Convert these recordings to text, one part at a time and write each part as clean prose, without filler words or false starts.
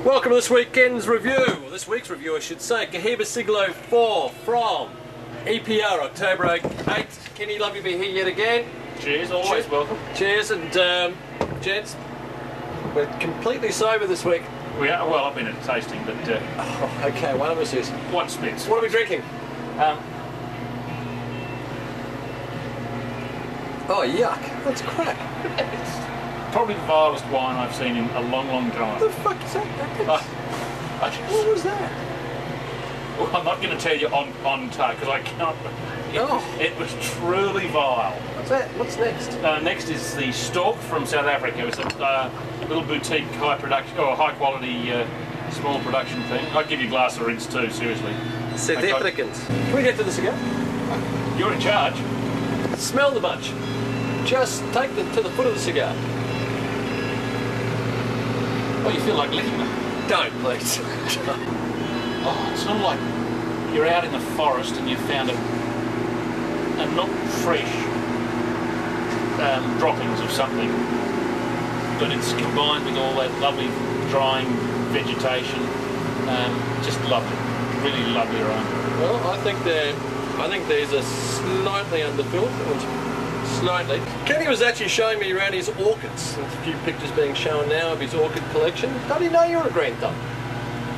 Welcome to this weekend's review, or this week's review I should say, Cohiba Siglo 4 from EPR October 8th. Kenny, lovely to be here yet again. Cheers, always welcome. Cheers, and gents, we're completely sober this week. We are, well, I've been at tasting, but... okay, one of us is. One spits. What are we drinking? Oh, yuck, that's crap. It's probably the vilest wine I've seen in a long, long time. What the fuck is that? What was that? Well, I'm not going to tell you on tape because I can't. It was truly vile. What's that? What's next? Next is the Stork from South Africa. It's a little boutique, high production or high quality, small production thing. I'd give you a glass of rinse too. Seriously. South Africans. Can we get to the cigar? You're in charge. Smell the bunch. Just take them to the foot of the cigar. Oh, you feel like licking them? Don't, please. Oh, it's sort of like you're out in the forest and you've found a not fresh droppings of something, but it's combined with all that lovely drying vegetation. Just lovely, really lovely aroma. Well, I think these are slightly underfilled. Slightly. Kenny was actually showing me around his orchids. There's a few pictures being shown now of his orchid collection. How do you know you're a green thumb?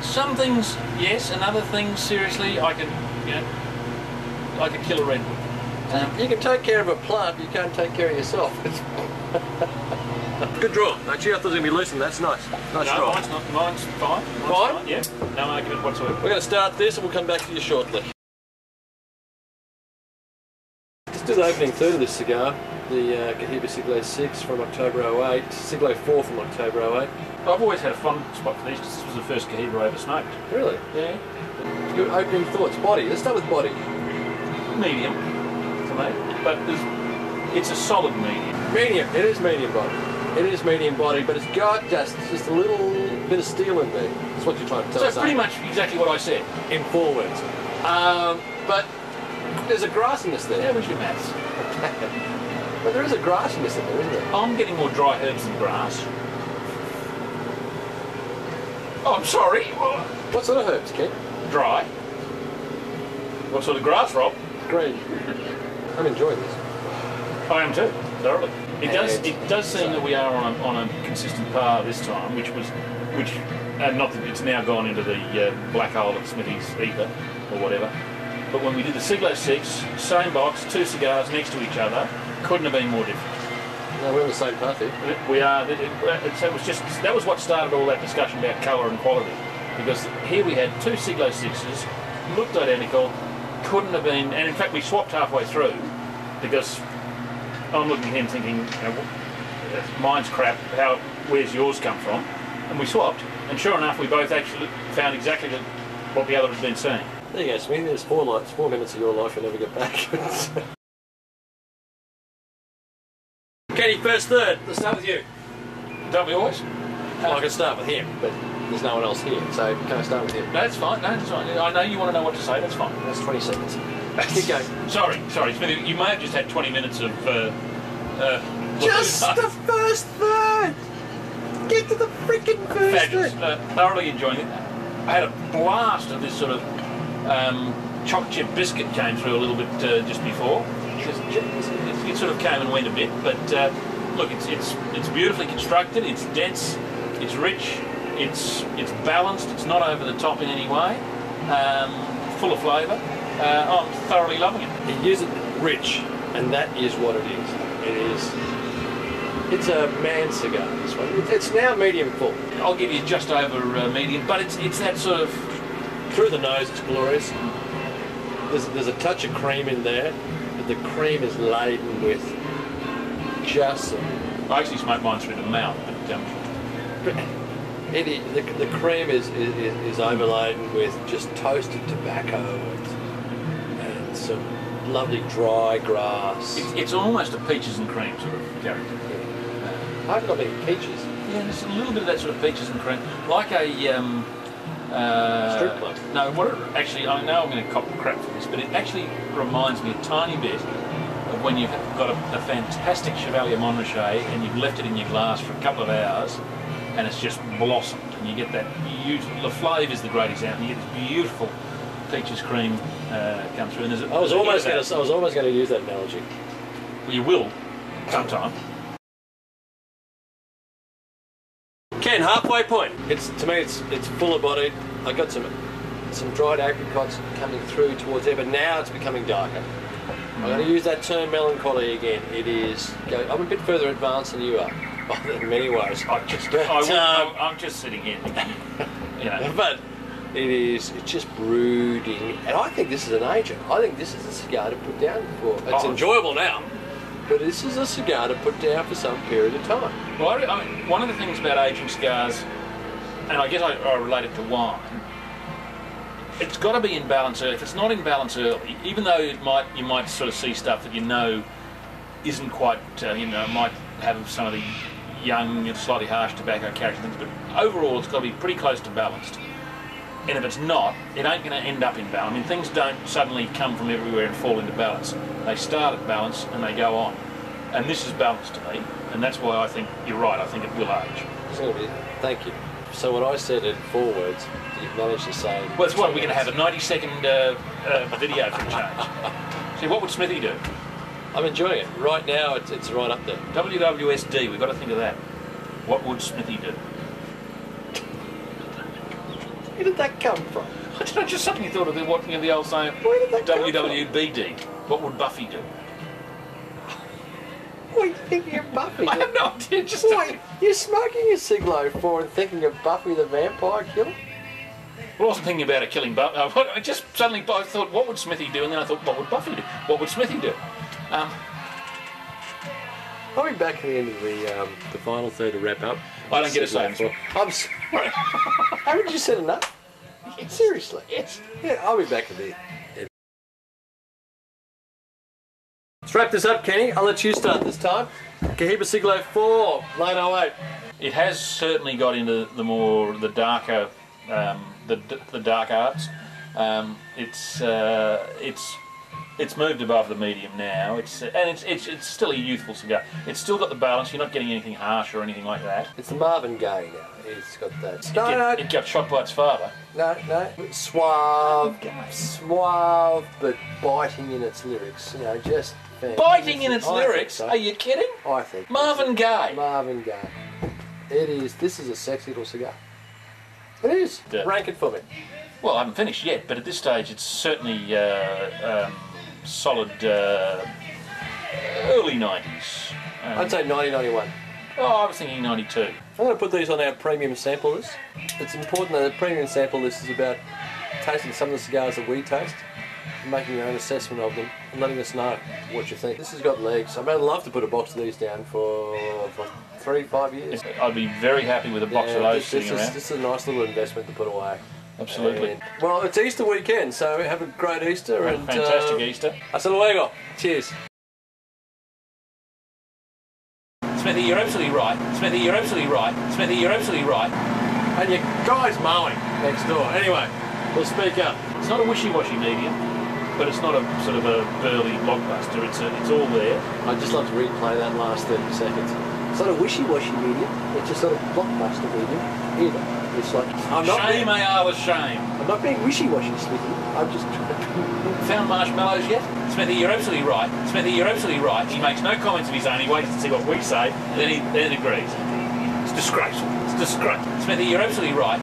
Some things, yes, and other things, seriously, I could kill a redwood. You can take care of a plant, but you can't take care of yourself. Good draw. Actually, I thought it was going to be loose, and that's nice. Nice draw. Mine's fine. Mine's fine? Yeah, no argument whatsoever. We're going to start this, and we'll come back to you shortly. Let's do the opening third of this cigar, the Cohiba Siglo 6 from October 08, Siglo 4 from October 08. I've always had a fond spot for these because this was the first Cohiba I ever smoked. Really? Yeah. Good opening thoughts. Body. Let's start with body. Medium for me, but it's a solid medium. Medium. It is medium body. It is medium body, but it's got just a little bit of steel in there. That's what you're trying to tell us. So it's pretty much exactly what I said. In 4 words. But there's a grassiness there. How was your maths? But there is a grassiness in there, isn't there? I'm getting more dry herbs than grass. Oh, I'm sorry. What sort of herbs, Ken? Dry. What sort of grass, Rob? Green. I'm enjoying this. I am too, thoroughly. It does seem that we are on a consistent par this time, not that it's now gone into the black hole of Smithy's ether or whatever. But when we did the Siglo 6, same box, 2 cigars next to each other, couldn't have been more different. No, we're on the same path here. We are. So it was just that was what started all that discussion about colour and quality, because here we had 2 Siglo 6s, looked identical, couldn't have been, and in fact we swapped halfway through, because I'm looking at him thinking, mine's crap. Where's yours come from? And we swapped, and sure enough, we both actually found exactly what the other had been saying. There you go, Smithy. There's 4 minutes of your life you'll never get back. Kenny, first third. Let's start with you. Don't we always? Well, I can start with him, but there's no one else here, so can I start with him? No, it's fine. No, it's fine. I know you want to know what to say. That's fine. That's 20 seconds. Keep going. Sorry, Smithy. You may have just had 20 minutes of. Just the first third. Get to the freaking first third. Thoroughly enjoying it. I had a blast of this sort of choc chip biscuit came through a little bit just before. It sort of came and went a bit, but look, it's beautifully constructed. It's dense. It's rich. It's balanced. It's not over the top in any way. Full of flavour. I'm thoroughly loving it. He uses it rich, and that is what it is. It's a man cigar, this one. It's now medium full. I'll give you just over medium, but it's that sort of... Through the nose, it's glorious. There's a touch of cream in there, but the cream is laden with just some... I actually smoked mine through the mouth, but... the cream is overladen with just toasted tobacco and some lovely dry grass. It's almost a peaches and cream sort of character. I haven't got any peaches. Yeah, there's a little bit of that sort of peaches and cream, like a strip club. No, actually, I know I'm going to cop crap for this, but it actually reminds me a tiny bit of when you've got a fantastic Chevalier Montrachet and you've left it in your glass for a couple of hours, and it's just blossomed. and you get that beautiful, the flavour is the great example, you get this beautiful peaches cream come through. And I was almost going to use that analogy. Well, you will, sometime. Ken, halfway point. To me, it's fuller bodied. I got some dried apricots coming through towards there, but now it's becoming darker. I'm going to use that term melancholy again. It is. I'm a bit further advanced than you are, in many ways. I'm just sitting here, you know. But it's just brooding, and I think this is an agent. I think this is a cigar to put down for. It's enjoyable now, but this is a cigar to put down for some period of time. Well, I mean, one of the things about aging cigars, and I guess I relate it to wine, it's got to be in balance early. If it's not in balance early, even though you might sort of see stuff that you know isn't quite, might have some of the young, slightly harsh tobacco character things, but overall it's got to be pretty close to balanced. And if it's not, it ain't going to end up in balance. I mean, things don't suddenly come from everywhere and fall into balance. They start at balance and they go on. And this is balanced to me, and that's why I think you're right. I think it will age. Thank you. So what I said in 4 words, you've managed to say... Well, that's why we're going to have a 90-second video for a change. See, what would Smithy do? I'm enjoying it. Right now, it's right up there. WWSD, we've got to think of that. What would Smithy do? Where did that come from? I don't know, just something you thought of the old saying. Where did that come WWBD. What would Buffy do? What are you thinking of Buffy? I have no idea. Just wait, you're smoking a Siglo 4 and thinking of Buffy the Vampire Killer? Well, I wasn't thinking about a killing Buffy. I just suddenly thought, what would Smithy do? And then I thought, what would Buffy do? What would Smithy do? I'll be back at the end of the final third to wrap up. I don't get a say. I'm sorry. Haven't you said enough? Yes. Seriously? Yes. Yeah, I'll be back at the end. Let's wrap this up, Kenny. I'll let you start this time. Cohiba Siglo 4, lane 08. It has certainly got into the darker, the dark arts. It's moved above the medium now. It's still a youthful cigar. It's still got the balance. You're not getting anything harsh or anything like that. It's the Marvin Gaye now. It's got that. It got shot by its father. No. Suave, but biting in its lyrics. You know, just fantastic. Biting in its lyrics? So. Are you kidding? I think. Marvin Gaye. Marvin Gaye. It is. This is a sexy little cigar. It is. Rank it for me. Well, I haven't finished yet, but at this stage, it's certainly solid early 90s. I'd say 1991. Oh, I was thinking 92. I'm going to put these on our premium sample list. It's important that the premium sample list is about tasting some of the cigars that we taste, making your own assessment of them, and letting us know what you think. This has got legs. I'd love to put a box of these down for 3-5 years. I'd be very happy with a box of those sitting around. This is a nice little investment to put away. Absolutely. Well, it's Easter weekend, so have a great Easter. And fantastic Easter. Hasta luego. Cheers. Smithy, you're absolutely right. Smithy, you're absolutely right. Smithy, you're absolutely right. And your guy's mowing next door. Anyway, we'll speak up. It's not a wishy-washy medium, but it's not a sort of a burly blockbuster. It's all there. I'd just love to replay that last 30 seconds. It's not a wishy-washy medium. It's a sort of blockbuster medium either. It's like shame, shame. I'm not being wishy-washy, Smithy. I'm just found marshmallows yet? Smithy, you're absolutely right. Smithy, you're absolutely right. He makes no comments of his own. He waits to see what we say, then he agrees. It's disgraceful. It's disgraceful. Smithy, you're absolutely right.